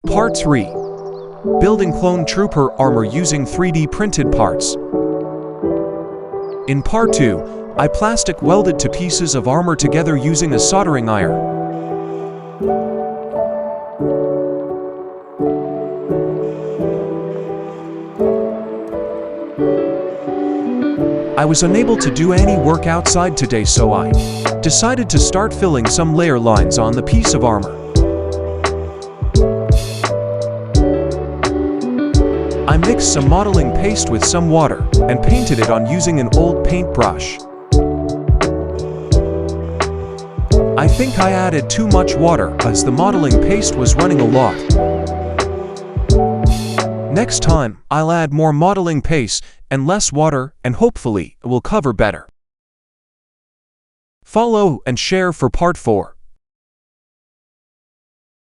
Part 3. Building Clone Trooper Armor using 3D printed parts. In Part 2, I plastic welded two pieces of armor together using a soldering iron. I was unable to do any work outside today, so I decided to start filling some layer lines on the piece of armor. I mixed some modeling paste with some water and painted it on using an old paintbrush. I think I added too much water as the modeling paste was running a lot. Next time, I'll add more modeling paste and less water, and hopefully it will cover better. Follow and share for Part 4.